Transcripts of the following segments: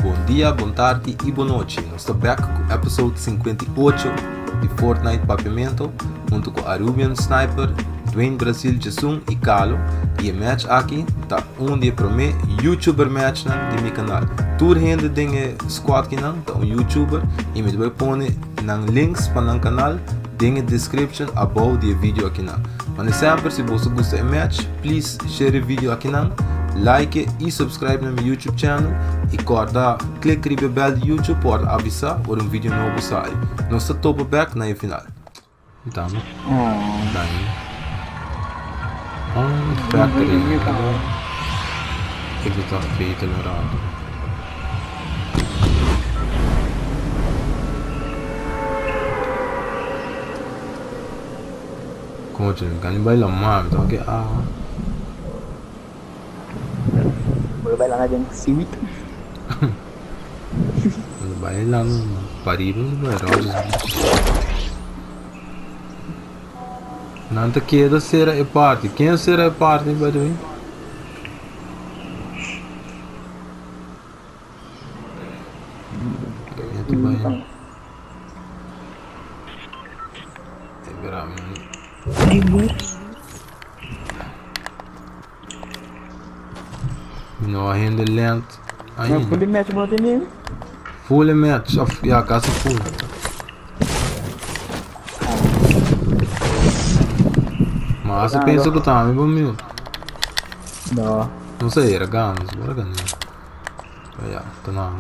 Bom dia, boa tarde e boa noite. Nós estamos back com o episódio 58 de Fortnite Papiamento, junto com Arubian Sniper, Dwayne Brasil Jason e Carlo. E o match aqui está dia para mim, YouTuber match de meu canal. Tour gente tem squad que não, tá YouTuber e me vai pôr links para o canal na description above do vídeo aqui não. Mas sempre se você gosta do match, please share o vídeo aqui não. Like e subscribe no meu YouTube channel e clique no bell do YouTube para avisar quando vídeo novo sai. Nós estamos back na final. Então, daí. Factory. Ik doe dat beter eraan. Como je kan niet bij de maan, toch? Berbalik lang aja siwit. Berbalik lang, pariban ba roses. Nanta que será a parte? Quem será a parte, by the way? Itu banyak. No handle length. Full match buat ini. Full match of ya casa full. Mas você pensa que tá me bom não sei, era ganos, bora ganhar. Ya, tá na.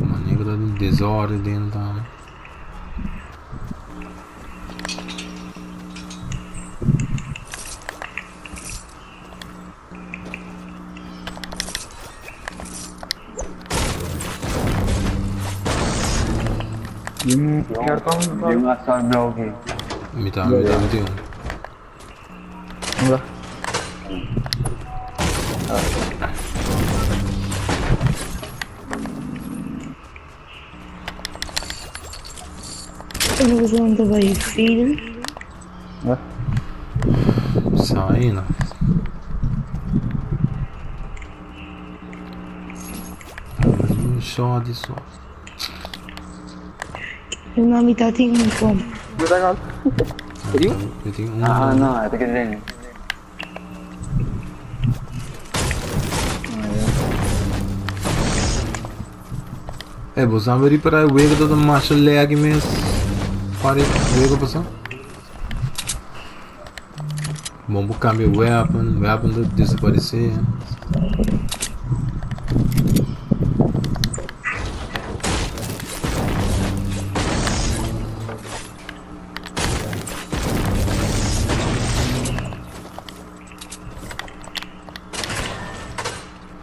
Maneira de desordem dentro da. Yung asal blogi. Mita. Enggak. Eu vou usar também filho. Saindo. Só de só. Eu não me tá tendo como. Kita kan. Serius? Não, itu kita ini. você vai ver para o ego da marcha leg mesmo. Para o ego passar. Vamos cambiar o weapon desaparecer.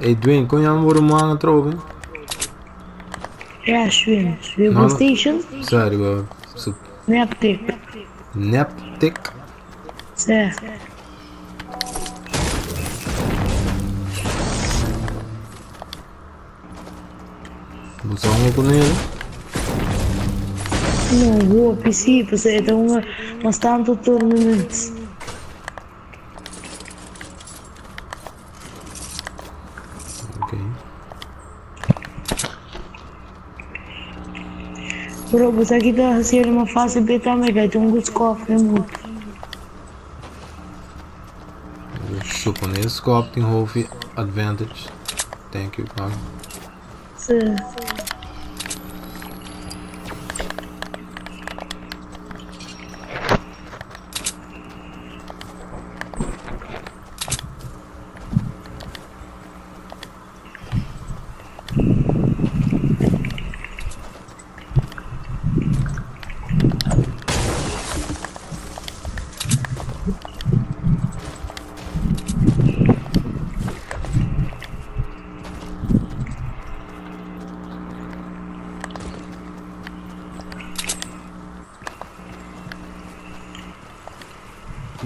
Hey Dwayne, kon je aan worden man troven? Ja, schwimmen. Schwimmen station? Sério, Neptic. Neptic? Certo. Você vai com ele? Não, vou, princípio, então mas tanto tournaments. Bro, você aqui tá assim uma fase beta mega, tem um cofre muito. Suponer scope tem half advantage. Thank you, Carl. Sim.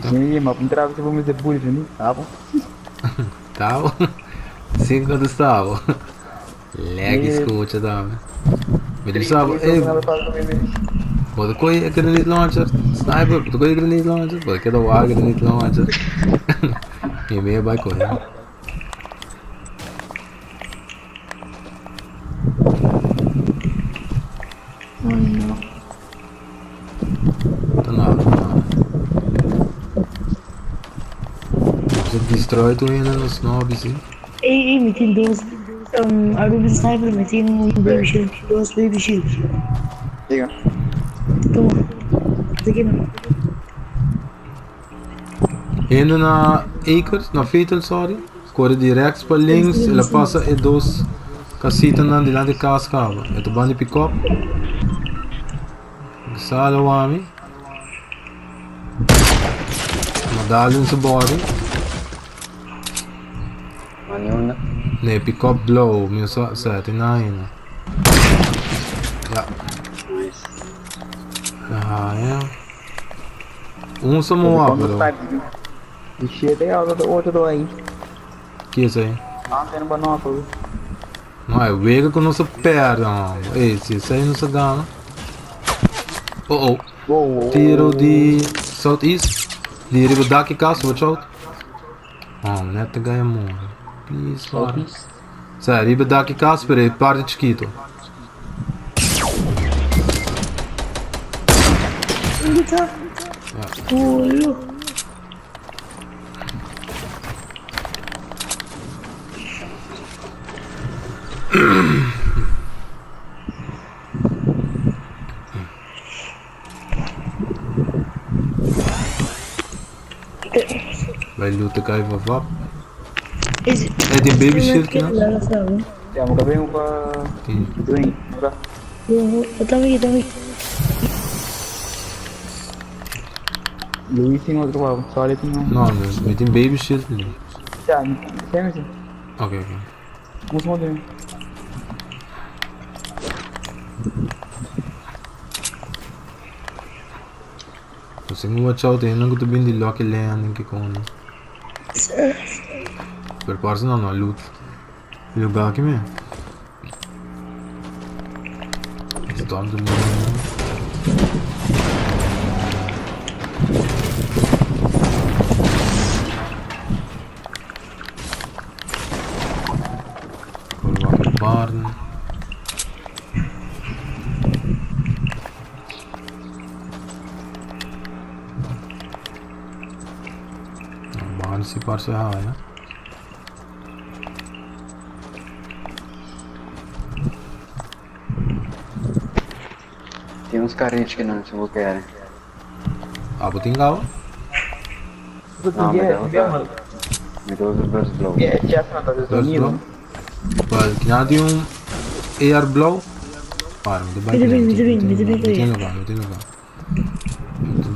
Ini mah pintar aku sebelum disebut ini. Apa? Tahu? 5 do stavo. Leg escuta, dame. Me disse, Pode कोई grenade launcher, sniper, pode कोई grenade launcher, pode que dar o ar grenade launcher. E meia vai correr. Oh no. Tá nada, tá nada. Você destrói tu ainda nos snobs, hein? Ei, me tem duas. A Ruby Sniper me tem baby shield. Duas baby shields. Diga. Toma. Daqui não. Indo na Acres, na Fatal, sorry. Corre direto para links, ela passa e dois casitas na de lá de cascava. É tu bande pick up. Sala o homem. Madali no seu body. Maniuna. Ne pick up blow, meu só 79. Ja. Nice. Ah, é. Um só moa, bro. Ixi, tem a outra do aí. Que é isso aí? Ah, tem no banóculo. Não é, vega com nossa perna. Esse aí não se gana. Oh oh. Uou. Tiro de southeast. De riba daqui caso, watch out. Oh, neta ganha morre. Please, para. Sério, riba daqui caso, peraí, parte de chiquito. Onde tá? Olho. Vai luta cai vavá. Esse. É de baby shield que não? Já, vou caber um pra... Sim. Doin. Eu também, também. Luiz tem outro lado. Só olha tem um. Não, mas tem baby shield ali. Já, tem mesmo. Ok, ok. Vamos mandar. Você não watch out, eu não estou bem de lock land que com. Prepara-se não, loot. Lugar aqui mesmo. Storm do mundo. Coloca o barn. Barn se parece errar, né? Tem uns caretes que não, se eu quero. Ah, vou tingar. Não, me deu os burst blow. É, já tá First dando blow. Well, que nada de AR blow. Para, me dá bem. Me dá bem. Tem lugar.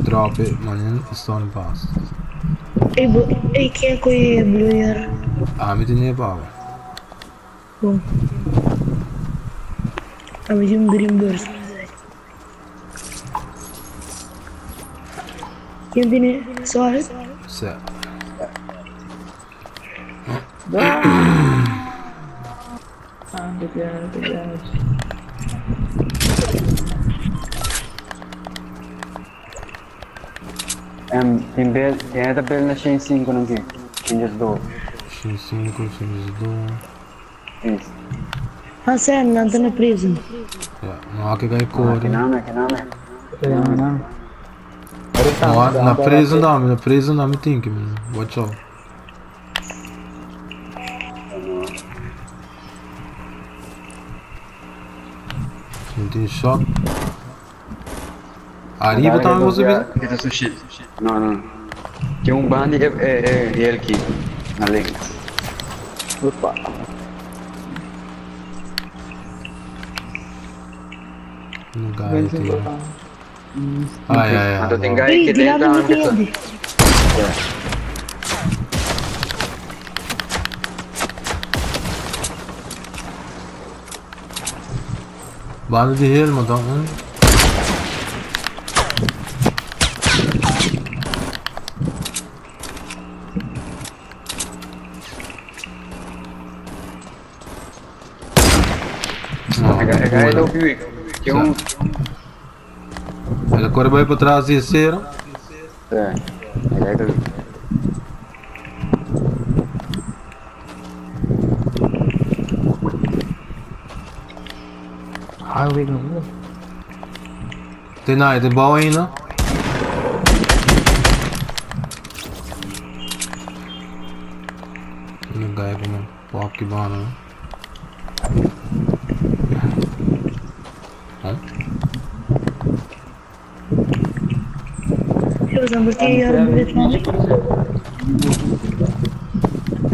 Drop it, man, stone pass. Ei, quem é que é Blue Yar? Ah, me tem power. Bom. Ah, me tem Green Burst. Quem tem sorry? Certo. Ah, obrigado. Tem essa bela na Shen 5 não tem? Changes do. X5, X2. Isso. Ah, sério, não tá na prison. Não há que ganhar cor. Que nome? Não. Na presa não me tem que, man. Watch out. Não tem shot. Arriba também você vê. Kita sushi. Não. Tem um band é ele aqui. Na linha. Opa. No guy tem. Ai. Então tem guy Ei, que virado dentro no da pessoa. verde. Bala de helma, tá? É guy do Buick. Tem um. Ele corre bem para trás e zero. É. Ele é do... Highway não. Tem nada, tem bal ainda. Não ganha como pop que bom, né? Eu vou partir Aruba de fome.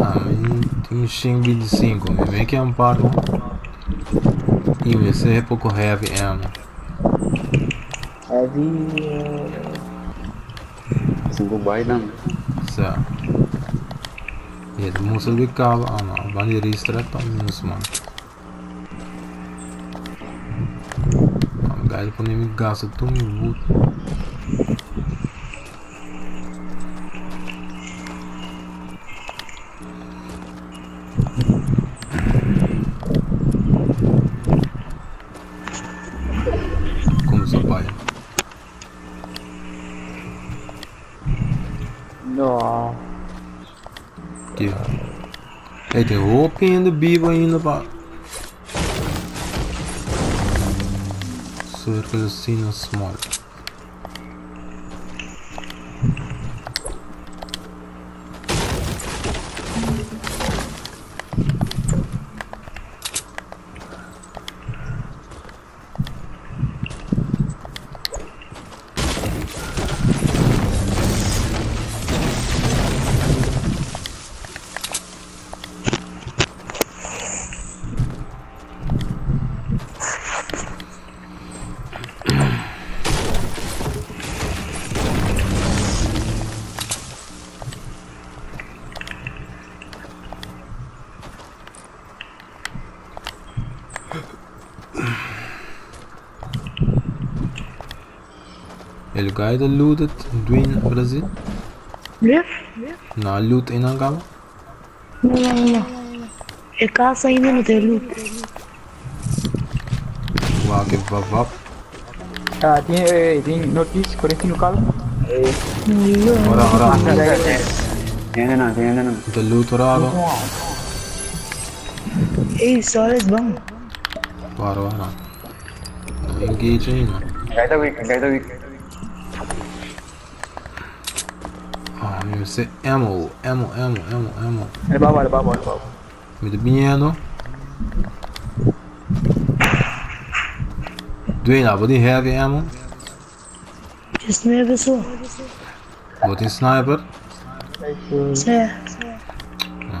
Ah, mas tem um Shin 25, me vem que é um par. E esse é pouco heavy ammo. Heavy. 5 Biden. Certo. E ele moça de cabo. Ah não, bandeira estreita menos mano. O gajo quando me gasta tudo me buto. Como se vai? Não. Aqui. Hey, tem roupa ainda vivo ainda pá. Circle assim no small. Ele guy da looted Dwayne Brasil. Vê? Na loot ainda acaba. Não. É caça ainda não tem loot. Uau, que vavap. Ah, tem notícia, corrente no calo. Ora. Ainda não. The loot orado. Ei, só eles vão. Ora. Não engage ainda. Guy da week. Ah, meu se ammo. Ele baba. Me dá dinheiro. Dwayne, lá, vou de heavy ammo. Just meia pessoa. Vou de sniper. É.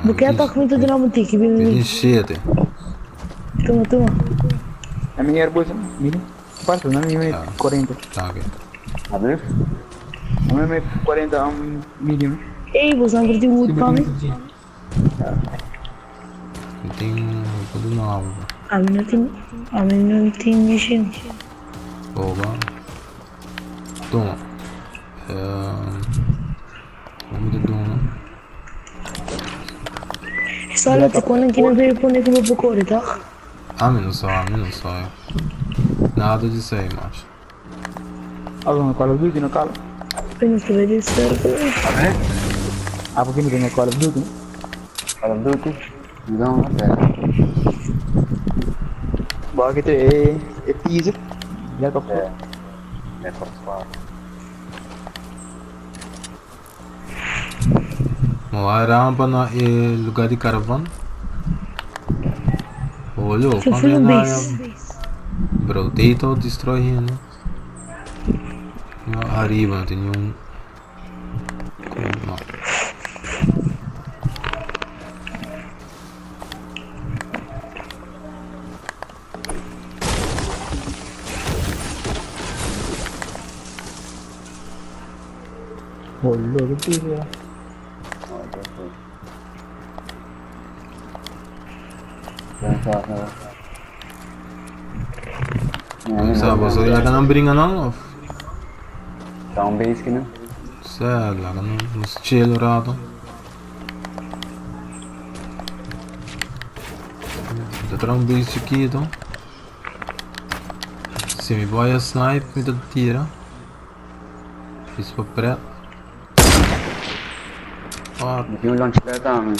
Porque ataque muito de não ter que Vou de vir. enchete. Toma. A minha airboy, mira. Quanto? Na minha 40. Tá aqui. Abre? Na minha 40 medium. Ei, você não curtiu muito para mim? Tem roupa do novo. A mim não tem mexendo. Oba. Toma. Vamos de dona. Só olha, te quando aqui não veio pôr aqui no procura, tá? A mim não só. Nada disso aí, macho. Alguma Call of Duty no calo? Eu não sei disso, Abre? Ah, porque não tem Call of Duty? Call of Duty? Não, pera. Bom, aqui tem teaser. Já tô É. É por favor. Uma rampa na lugar de caravana. Olha, eu fui no base. Bro, deita ou destrói ainda. Arriba, não tem nenhum. Não. Olha, que teaser. Sabe, você lá que não brinca não? Tá um base que não? Sério, lá que não estilo rato. Tá trazendo um base chiquito. Se me vai a snipe, me dá tira. Isso para preto. Ah, Tem um launchpad também.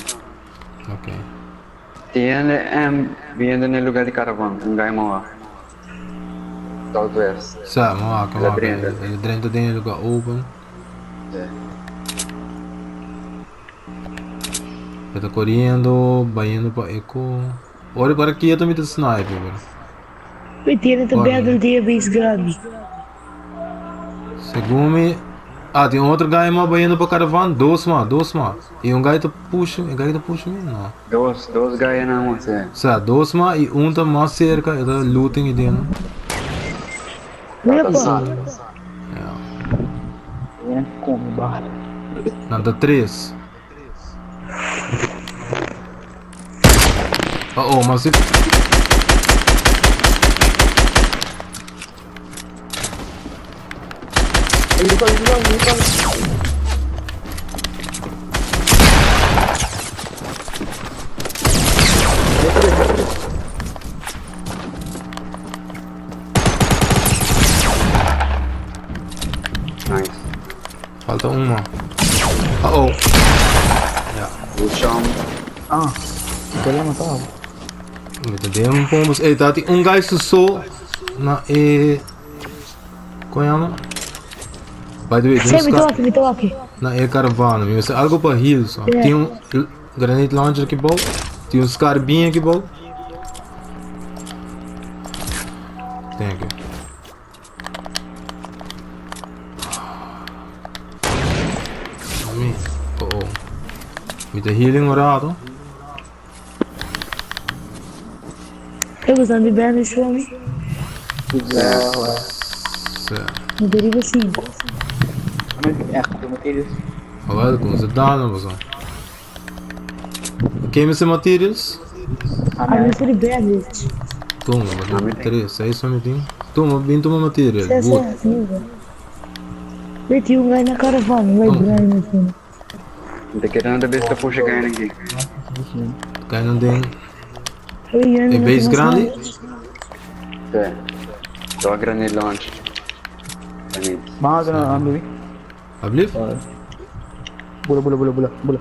ok. Tem vindo no lugar de caravana, um gai mau. Southwest. Sabe, maka. Ladrenda. Ele dentro tem lugar open. É. Eu tô correndo, indo para eco. Olha para aqui, eu também tô sniper, velho. E tiene também aquele dia bem grande. Segundo, tem um outro guy mais indo para caravana, dois mais. E um guy tá puxa, mesmo, não. Dois gai na mão, é. Sabe, dois mais e um tá mais cerca, ele tá looting e dentro. Epa! É como barra. Não, dá três. Mas se... Ele tá. Nice. Falta uma. O chão. Ah, ele matava. Metademos pombos. Ei, tá, tem um guy sussou na Como é? By the way, tem Me toque. na caravana, mas é algo para heal só. Tem um granite launcher aqui bom, tem um scarbinho aqui bom. Tem aqui. Me tá healing orado. Eu gostando de bem nesse homem. Certo. Me deriva 5. Eu matei eles. Olha como você dá, não, pessoal. Queima-se materials. A minha série bem nesse. Toma, mas não 3, é isso mesmo. Toma, bem toma material. Good. Meti um gai na caravana, vai grande assim. Tá querendo a besta puxa ganhando aqui. Cai não tem. É base grande? É. Só a granite launch. Granite. Mas não, amigo. Ablif? Bula. Bora.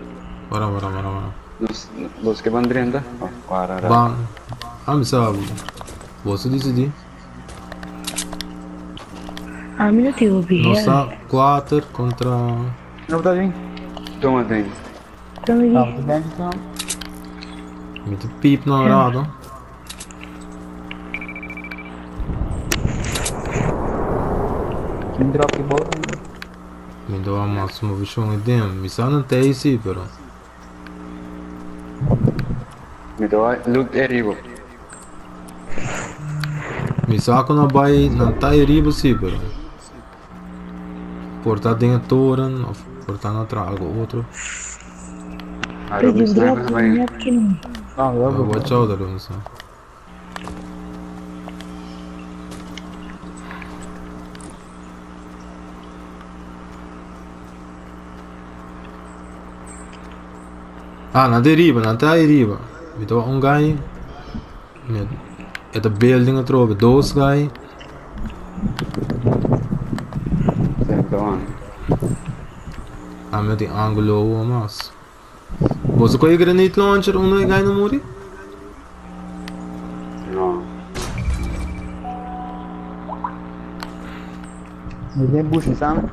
Los que van dentro. Para. Bang. Me sabe. Você decidi. A minha tem o bi. Nossa, 4 contra. Não tá vindo. Toma dentro. Também. Tá, tudo bem então. Muito pip na hora. Quem drop bola? Me deu a máxima visão e dem. Me sabe não tem isso, pero. Me dá loot arriba. Me sabe que não vai, não tá arriba, sim, pero. Portar dentro toran, portar na trás, algo outro. Perdi o drop, Sniper não é vai. pequeno. Não, eu vou. Watch out, não sei. Na deriva, não tá deriva. Me dá um guy. É da building atrás, dois guy. Então, Me tem ângulo mas. Você com a granite launcher, um guy não morre? não. Mas nem bucha, sabe?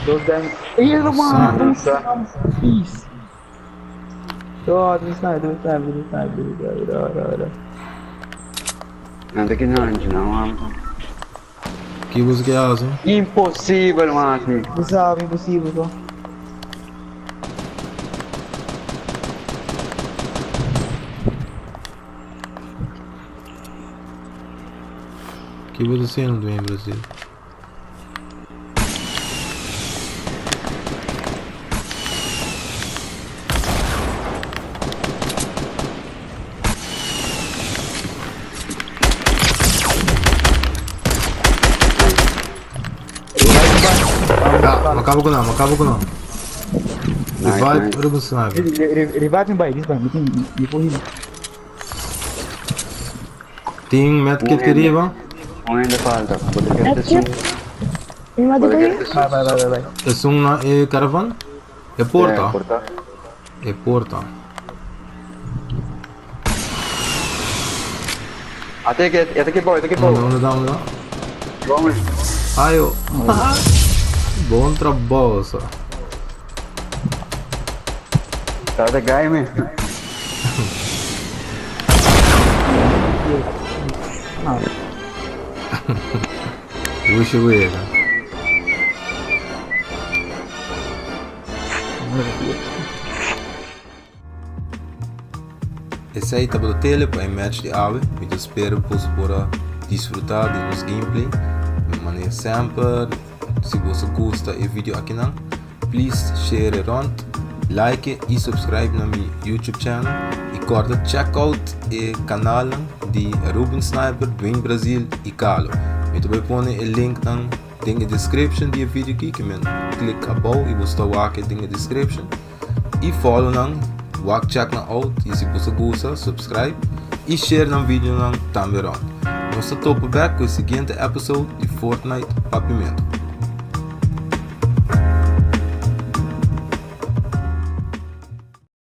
Dois danos. Ih, mano! Nossa. Isso. Do sniper. Nada que não. Que você quer fazer? Impossível, Mati. Impossível, só. Que você sendo em Brasil? Acaba com não. Vai para o sniper. Ele vai embora, ele corre. Tem medkit que riba? Um ainda falta. Porque É ele porque Ini mati Puede kayo? que te Vai. Tesung na caravan? É porta. porta. É porta. Até que pau. Vamos. Vamos. Ayo. Bom trabalho, só. Tá de gai, me. Puxa o erro. Esse aí tá pelo tele para match de ave. Eu espero que você possa desfrutar de nos gameplay. De maneira sempre. Se você gosta do vídeo aqui não, please share it around, like e subscribe na meu YouTube channel. E corta check out o canal de Ruben Sniper, Dwayne Brasil e Carlo. Eu também pôr o link na description do vídeo aqui, que man clica abaixo e você está aqui na description. E follow na check na out e se você gosta, subscribe e share na vídeo também. Nós estamos back com o seguinte episódio de Fortnite Papiamento.